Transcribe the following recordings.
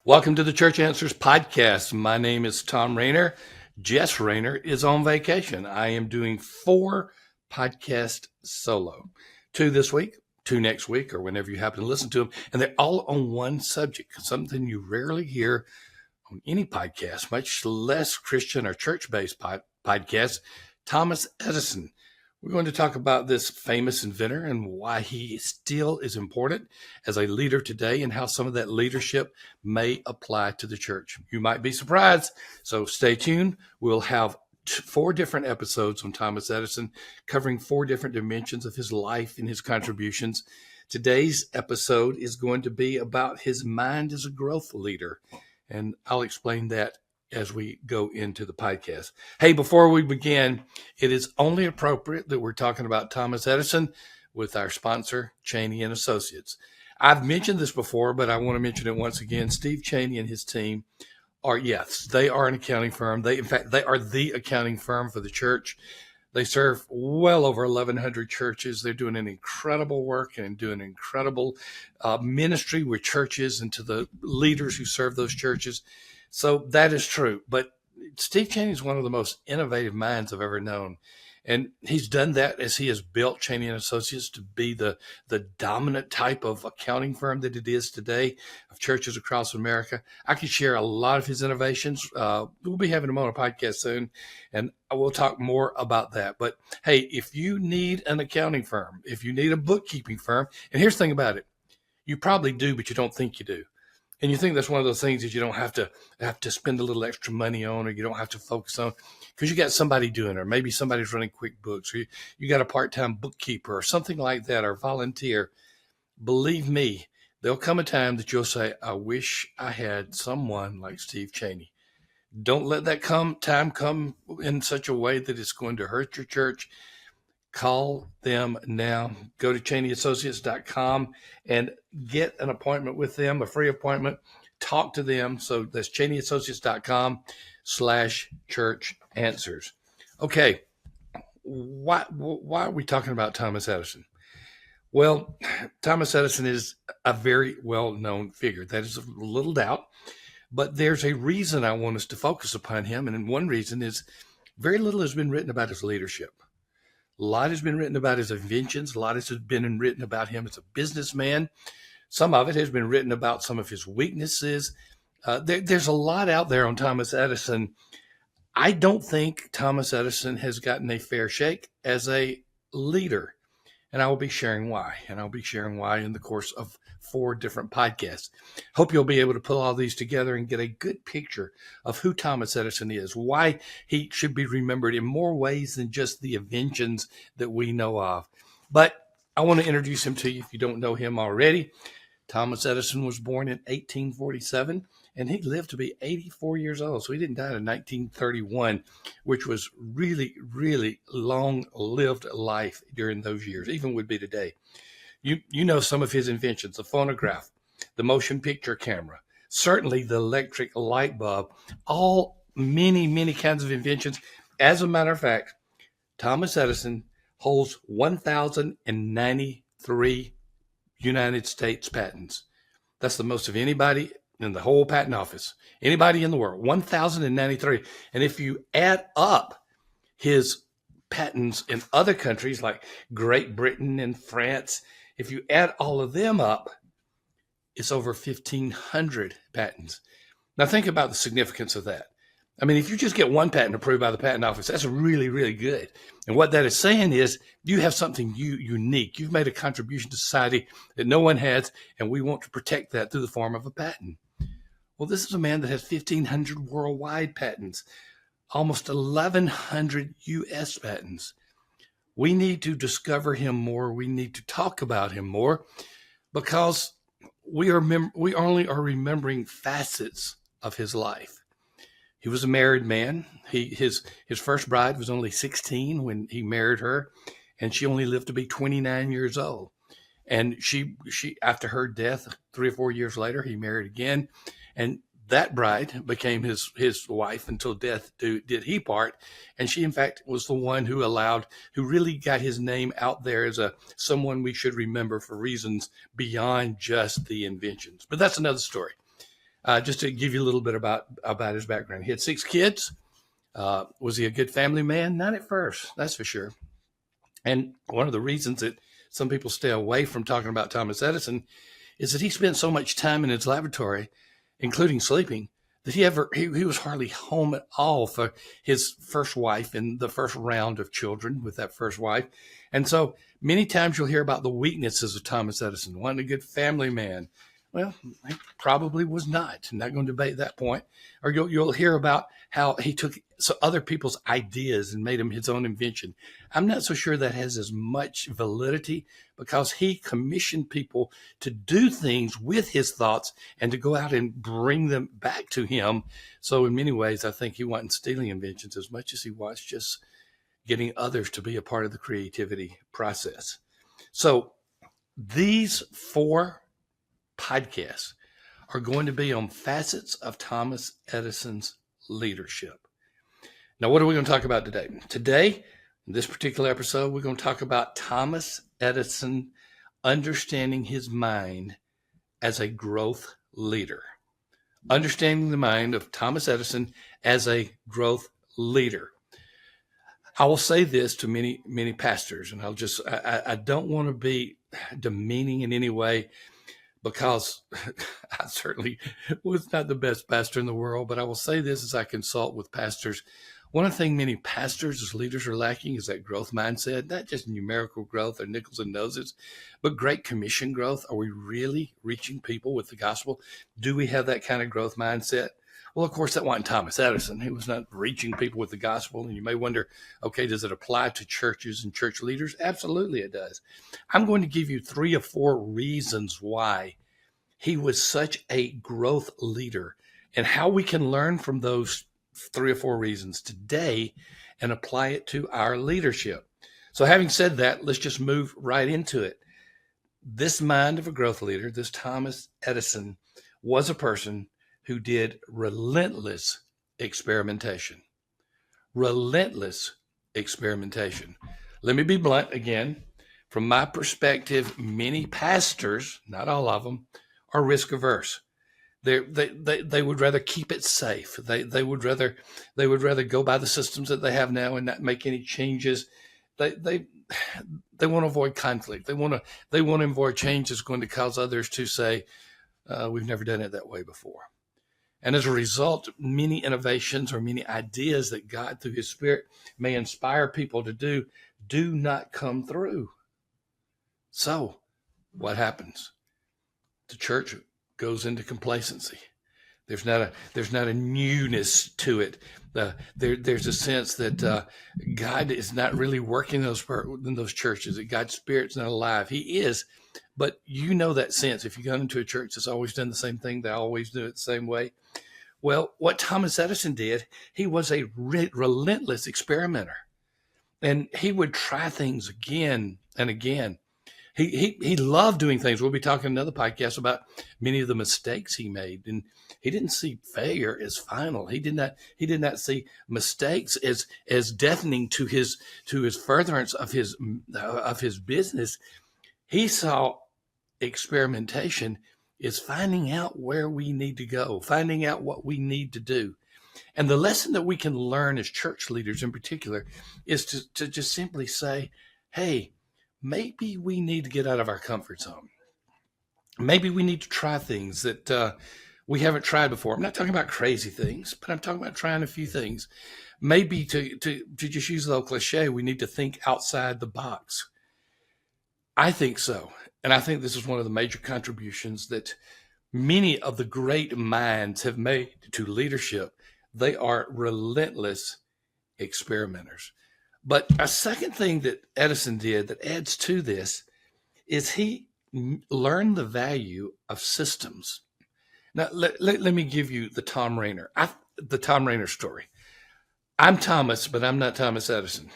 Welcome to the Church Answers podcast. My name is Tom Rayner. Jess Rayner is on vacation. I am doing 4 podcasts solo. 2 this week, 2 next week, or whenever you happen to listen to them. And they're all on one subject, something you rarely hear on any podcast, much less Christian or church-based podcasts. Thomas Edison. We're going to talk about this famous inventor and why he still is important as a leader today and how some of that leadership may apply to the church. You might be surprised, so stay tuned. We'll have 4 different episodes on Thomas Edison covering 4 different dimensions of his life and his contributions. Today's episode is going to be about his mind as a growth leader, and I'll explain that as we go into the podcast. Hey, before we begin, it is only appropriate that we're talking about Thomas Edison with our sponsor, Cheney and Associates. I've mentioned this before, but I want to mention it once again. Steve Cheney and his team they are an accounting firm. They are the accounting firm for the church. They serve well over 1,100 churches. They're doing an incredible work and doing incredible ministry with churches and to the leaders who serve those churches. So that is true. But Steve Cheney is one of the most innovative minds I've ever known. And he's done that as he has built Cheney and Associates to be the dominant type of accounting firm that it is today of churches across America. I could share a lot of his innovations. We'll be having him on a podcast soon, and I will talk more about that. But hey, if you need an accounting firm, if you need a bookkeeping firm, and here's the thing about it, you probably do, but you don't think you do. And you think that's one of those things that you don't have to spend a little extra money on, or you don't have to focus on because you got somebody doing it, or maybe somebody's running QuickBooks, or you got a part-time bookkeeper or something like that, or volunteer. Believe me, there'll come a time that you'll say, I wish I had someone like Steve Cheney. Don't let that time come in such a way that it's going to hurt your church. Call them now. Go to CheneyAssociates.com and get an appointment with them, a free appointment. Talk to them. So that's CheneyAssociates.com/church answers. Okay. Why are we talking about Thomas Edison? Well, Thomas Edison is a very well-known figure. That is a little doubt. But there's a reason I want us to focus upon him. And one reason is very little has been written about his leadership. A lot has been written about his inventions. A lot has been written about him as a businessman. Some of it has been written about some of his weaknesses. There's a lot out there on Thomas Edison. I don't think Thomas Edison has gotten a fair shake as a leader. And I will be sharing why. And I'll be sharing why in the course of 4 different podcasts. Hope you'll be able to pull all these together and get a good picture of who Thomas Edison is, why he should be remembered in more ways than just the inventions that we know of. But I want to introduce him to you if you don't know him already. Thomas Edison was born in 1847, and he lived to be 84 years old. So he didn't die in 1931, which was really, really long-lived life during those years, even would be today. You know some of his inventions, the phonograph, the motion picture camera, certainly the electric light bulb, all many, many kinds of inventions. As a matter of fact, Thomas Edison holds 1,093 United States patents. That's the most of anybody in the whole patent office, anybody in the world, 1,093. And if you add up his patents in other countries like Great Britain and France, if you add all of them up, it's over 1,500 patents. Now think about the significance of that. I mean, if you just get one patent approved by the patent office, that's really, really good. And what that is saying is you have something unique. You've made a contribution to society that no one has, and we want to protect that through the form of a patent. Well, this is a man that has 1,500 worldwide patents, almost 1,100 U.S. patents. We need to discover him more. We need to talk about him more because we only are remembering facets of his life. He was a married man. His first bride was only 16 when he married her, and she only lived to be 29 years old. And she after her death, 3 or 4 years later, he married again, and that bride became his wife until death did he part. And she, in fact, was the one who really got his name out there as someone we should remember for reasons beyond just the inventions. But that's another story. Just to give you a little bit about his background. He had 6 kids. Was he a good family man? Not at first, that's for sure. And one of the reasons that some people stay away from talking about Thomas Edison is that he spent so much time in his laboratory, including sleeping, that he was hardly home at all for his first wife and the first round of children with that first wife. And so many times you'll hear about the weaknesses of Thomas Edison, wasn't a good family man. Well, he probably was not. I'm not going to debate that point. Or you'll hear about how he took other people's ideas and made them his own invention. I'm not so sure that has as much validity because he commissioned people to do things with his thoughts and to go out and bring them back to him. So in many ways, I think he wasn't stealing inventions as much as he was just getting others to be a part of the creativity process. So these 4 podcasts are going to be on facets of Thomas Edison's leadership. Now, what are we going to talk about today? Today, in this particular episode, we're going to talk about Thomas Edison understanding his mind as a growth leader. Understanding the mind of Thomas Edison as a growth leader. I will say this to many, many pastors, and I don't want to be demeaning in any way, because I certainly was not the best pastor in the world, but I will say this as I consult with pastors. One of the things many pastors as leaders are lacking is that growth mindset, not just numerical growth or nickels and noses, but great commission growth. Are we really reaching people with the gospel? Do we have that kind of growth mindset? Well, of course, that wasn't Thomas Edison. He was not reaching people with the gospel. And you may wonder, okay, does it apply to churches and church leaders? Absolutely, it does. I'm going to give you 3 or 4 reasons why he was such a growth leader and how we can learn from those 3 or 4 reasons today and apply it to our leadership. So having said that, let's just move right into it. This mind of a growth leader, this Thomas Edison, was a person who did relentless experimentation. Relentless experimentation. Let me be blunt again. From my perspective, many pastors, not all of them, are risk averse. They would rather keep it safe. They would rather go by the systems that they have now and not make any changes. They want to avoid conflict. They want to avoid change that's going to cause others to say, we've never done it that way before. And as a result, many innovations or many ideas that God through his Spirit may inspire people to do not come through. So what happens? The church goes into complacency. There's not a newness to it. There's a sense that God is not really working in those churches, that God's Spirit's not alive. He is, but you know that sense. If you go into a church that's always done the same thing, they always do it the same way. Well, what Thomas Edison did, he was a relentless experimenter. And he would try things again and again. He loved doing things. We'll be talking in another podcast about many of the mistakes he made, and he didn't see failure as final. He did not see mistakes as deafening to his furtherance of his business. He saw experimentation is finding out where we need to go, finding out what we need to do. And the lesson that we can learn as church leaders in particular is to just simply say, hey, maybe we need to get out of our comfort zone. Maybe we need to try things that we haven't tried before. I'm not talking about crazy things, but I'm talking about trying a few things. Maybe to just use the old cliche, we need to think outside the box. I think so. And I think this is one of the major contributions that many of the great minds have made to leadership. They are relentless experimenters. But a second thing that Edison did that adds to this is he learned the value of systems. Now, let me give you the Tom Rainer story. I'm Thomas, but I'm not Thomas Edison.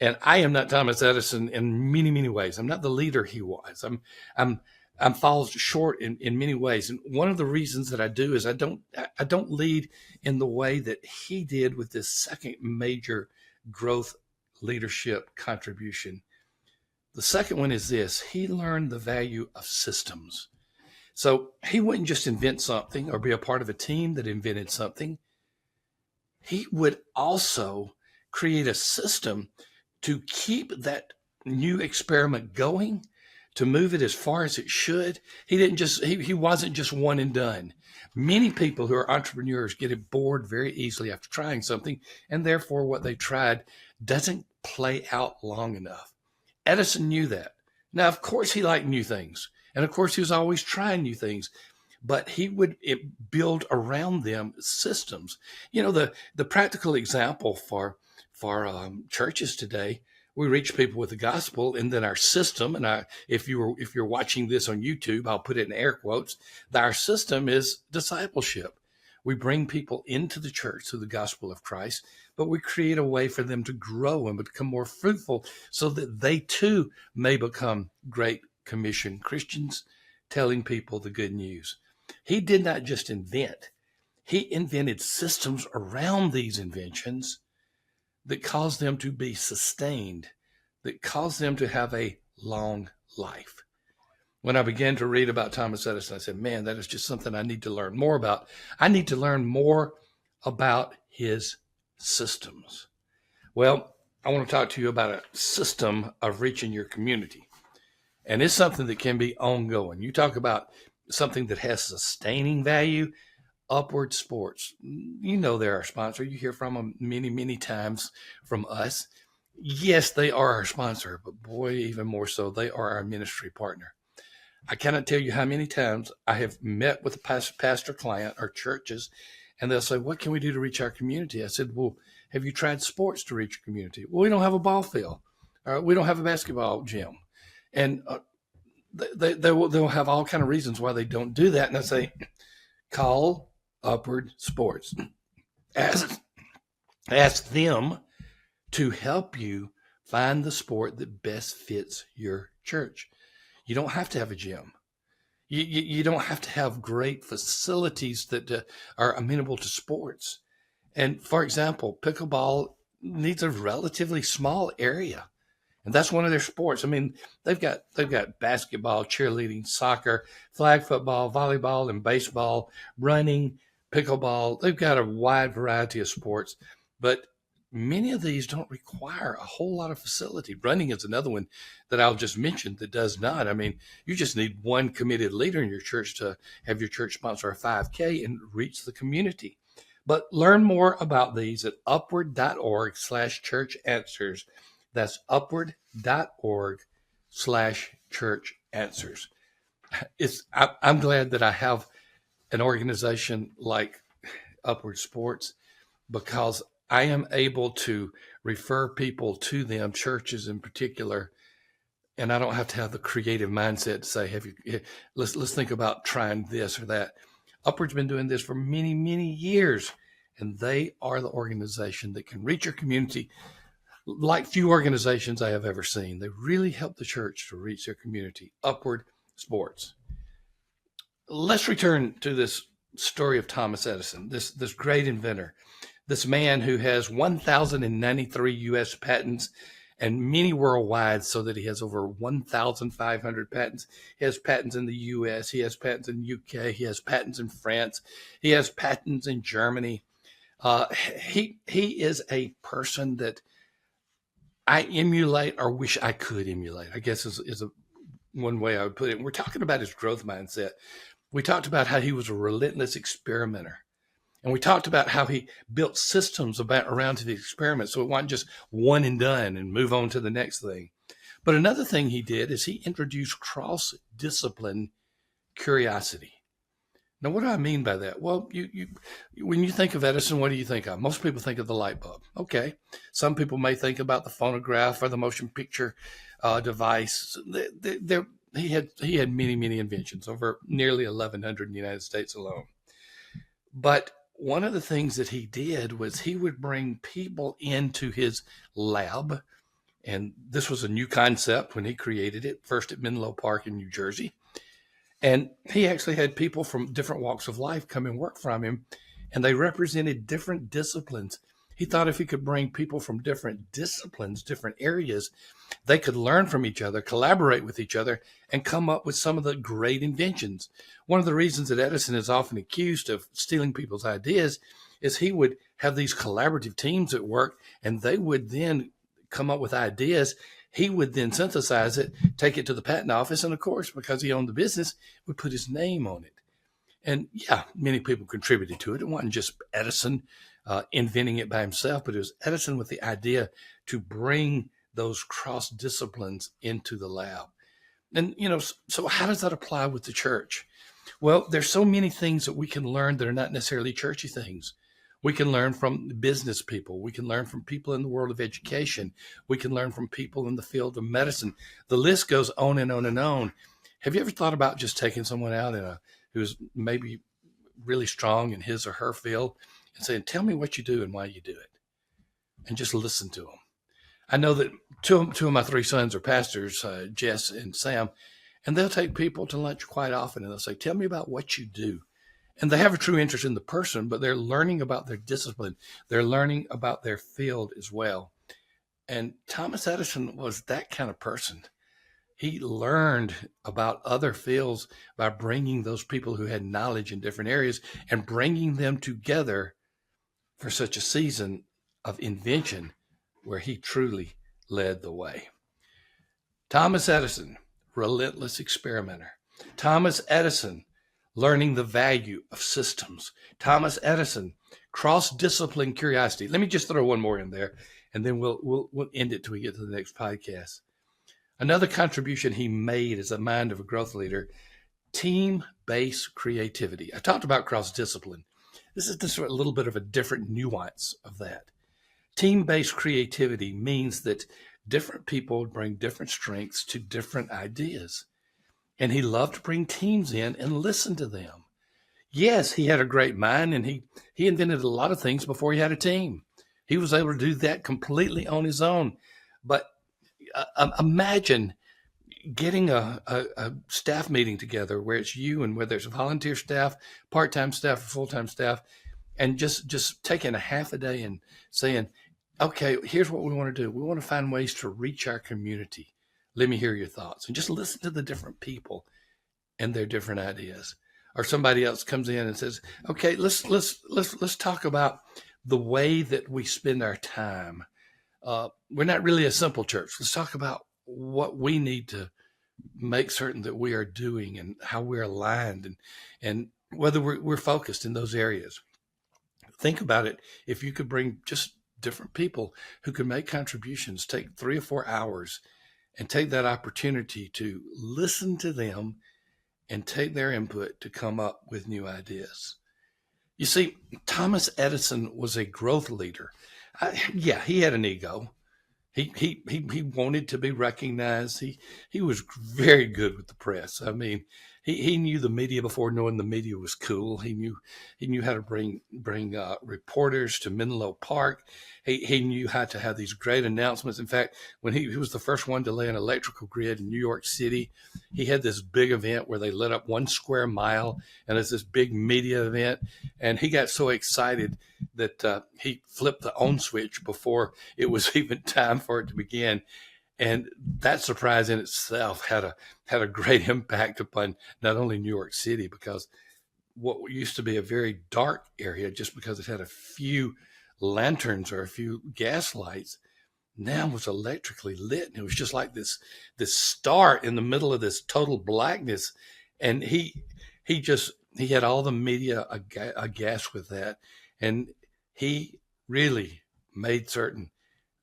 And I am not Thomas Edison in many, many ways. I'm not the leader he was. I'm falls short in many ways. And one of the reasons that I do is I don't lead in the way that he did with this second major growth leadership contribution. The second one is this: he learned the value of systems. So he wouldn't just invent something or be a part of a team that invented something. He would also create a system to keep that new experiment going, to move it as far as it should. He wasn't just one and done. Many people who are entrepreneurs get bored very easily after trying something, and therefore what they tried doesn't play out long enough. Edison knew that. Now, of course, he liked new things. And of course, he was always trying new things, but he would build around them systems. You know, the practical example for churches today, we reach people with the gospel, and then our system. And if you're watching this on YouTube, I'll put it in air quotes. Our system is discipleship. We bring people into the church through the gospel of Christ, but we create a way for them to grow and become more fruitful so that they too may become Great Commission Christians, telling people the good news. He did not just invent, he invented systems around these inventions that caused them to be sustained, that caused them to have a long life. When I began to read about Thomas Edison, I said, man, that is just something I need to learn more about. I need to learn more about his systems. Well, I want to talk to you about a system of reaching your community. And it's something that can be ongoing. You talk about something that has sustaining value. Upward Sports. You know they're our sponsor. You hear from them many, many times from us. Yes, they are our sponsor, but boy, even more so, they are our ministry partner. I cannot tell you how many times I have met with a pastor client or churches, and they'll say, what can we do to reach our community? I said, well, have you tried sports to reach your community? Well, we don't have a ball field. We don't have a basketball gym. And they'll have all kind of reasons why they don't do that. And I say, call Upward Sports. Ask them to help you find the sport that best fits your church. You don't have to have a gym. You don't have to have great facilities that are amenable to sports. And for example, pickleball needs a relatively small area. And that's one of their sports. I mean, they've got basketball, cheerleading, soccer, flag football, volleyball, and baseball, running, pickleball. They've got a wide variety of sports, but many of these don't require a whole lot of facility. Running is another one that I'll just mention that does not. I mean, you just need one committed leader in your church to have your church sponsor a 5K and reach the community. But learn more about these at upward.org/church answers. That's upward.org/church answers. I'm glad that I have an organization like Upward Sports, because I am able to refer people to them, churches in particular, and I don't have to have the creative mindset to say, let's think about trying this or that. Upward's been doing this for many, many years, and they are the organization that can reach your community like few organizations I have ever seen. They really help the church to reach their community. Upward Sports. Let's return to this story of Thomas Edison, this great inventor, this man who has 1,093 U.S. patents and many worldwide, so that he has over 1,500 patents. He has patents in the U.S., he has patents in the U.K., he has patents in France, he has patents in Germany. He is a person that I emulate, or wish I could emulate, I guess is one way I would put it. And we're talking about his growth mindset. We talked about how he was a relentless experimenter. And we talked about how he built systems around the experiment, so it wasn't just one and done and move on to the next thing. But another thing he did is he introduced cross-discipline curiosity. Now, what do I mean by that? Well, when you think of Edison, what do you think of? Most people think of the light bulb. Okay. Some people may think about the phonograph or the motion picture device. He had many, many inventions, over nearly 1,100 in the United States alone. But one of the things that he did was he would bring people into his lab. And this was a new concept when he created it, first at Menlo Park in New Jersey. And he actually had people from different walks of life come and work from him, and they represented different disciplines. He thought if he could bring people from different disciplines, different areas, they could learn from each other, collaborate with each other, and come up with some of the great inventions. One of the reasons that Edison is often accused of stealing people's ideas is he would have these collaborative teams at work, and they would then come up with ideas. He would then synthesize it, take it to the patent office, and of course, because he owned the business, would put his name on it. And yeah, many people contributed to it. It wasn't just Edison inventing it by himself, but it was Edison with the idea to bring those cross disciplines into the lab. And, so how does that apply with the church? Well, there's so many things that we can learn that are not necessarily churchy things. We can learn from business people. We can learn from people in the world of education. We can learn from people in the field of medicine. The list goes on and on and on. Have you ever thought about just taking someone out who's maybe really strong in his or her field and saying, tell me what you do and why you do it, and just listen to them? I know that two of my three sons are pastors, Jess and Sam, and they'll take people to lunch quite often, and they'll say, tell me about what you do. And they have a true interest in the person, but they're learning about their discipline. They're learning about their field as well. And Thomas Edison was that kind of person. He learned about other fields by bringing those people who had knowledge in different areas and bringing them together for such a season of invention where he truly led the way. Thomas Edison, relentless experimenter. Thomas Edison, learning the value of systems. Thomas Edison, cross-discipline curiosity. Let me just throw one more in there, and then we'll end it till we get to the next podcast. Another contribution he made as a mind of a growth leader, team-based creativity. I talked about cross-discipline. This is just a little bit of a different nuance of that. Team-based creativity means that different people bring different strengths to different ideas. And he loved to bring teams in and listen to them. Yes, he had a great mind, and he invented a lot of things before he had a team. He was able to do that completely on his own. But imagine getting a staff meeting together where it's you and where there's a volunteer staff, part-time staff, or full-time staff, and just taking a half a day and saying, okay, here's what we want to do. We want to find ways to reach our community. Let me hear your thoughts, and just listen to the different people and their different ideas. Or somebody else comes in and says, okay, let's talk about the way that we spend our time. We're not really a simple church. Let's talk about what we need to make certain that we are doing and how we're aligned and whether we're focused in those areas. Think about it. If you could bring just different people who could make contributions, take 3 or 4 hours and take that opportunity to listen to them and take their input to come up with new ideas. You see, Thomas Edison was a growth leader. He had an ego. He wanted to be recognized. He was very good with the press. I mean, he knew the media before knowing the media was cool. He knew how to bring reporters to Menlo Park. He knew how to have these great announcements. In fact, when he was the first one to lay an electrical grid in New York City, he had this big event where they lit up 1 square mile, and it's this big media event. And he got so excited that he flipped the on switch before it was even time for it to begin. And that surprise in itself had a great impact upon not only New York City, because what used to be a very dark area, just because it had a few lanterns or a few gas lights, now was electrically lit. And it was just like this star in the middle of this total blackness. And he had all the media aghast with that. And he really made certain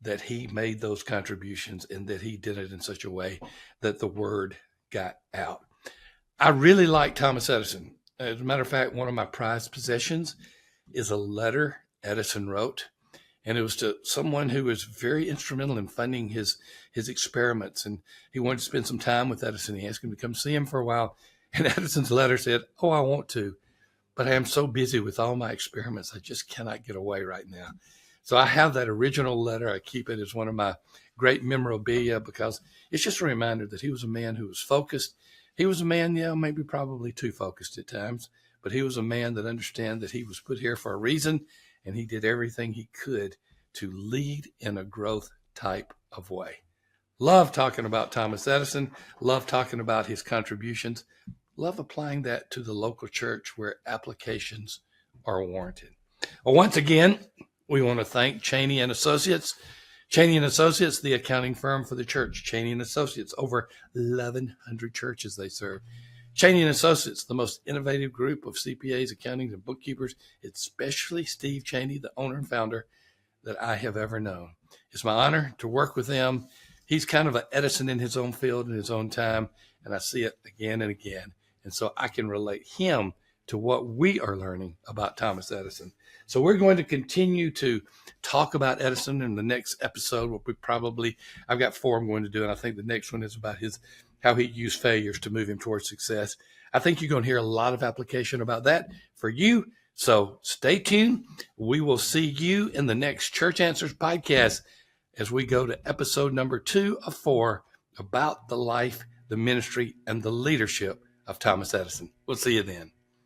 that he made those contributions and that he did it in such a way that the word got out. I really like Thomas Edison. As a matter of fact, one of my prized possessions is a letter Edison wrote, and it was to someone who was very instrumental in funding his experiments. And he wanted to spend some time with Edison. He asked him to come see him for a while. And Edison's letter said, "Oh, I want to, but I am so busy with all my experiments, I just cannot get away right now." So I have that original letter. I keep it as one of my great memorabilia because it's just a reminder that he was a man who was focused. He was a man, maybe probably too focused at times, but he was a man that understood that he was put here for a reason, and he did everything he could to lead in a growth type of way. Love talking about Thomas Edison. Love talking about his contributions. Love applying that to the local church where applications are warranted. Well, once again, we want to thank Cheney and Associates. Cheney and Associates, the accounting firm for the church. Cheney and Associates, over 1,100 churches they serve. Cheney and Associates, the most innovative group of CPAs, accountants, and bookkeepers, especially Steve Cheney, the owner and founder, that I have ever known. It's my honor to work with them. He's kind of an Edison in his own field, in his own time, and I see it again and again. And so I can relate him to what we are learning about Thomas Edison. So we're going to continue to talk about Edison in the next episode. I've got 4 I'm going to do, and I think the next one is about how he used failures to move him towards success. I think you're going to hear a lot of application about that for you. So stay tuned. We will see you in the next Church Answers podcast as we go to episode number 2 of 4 about the life, the ministry, and the leadership of Thomas Edison. We'll see you then.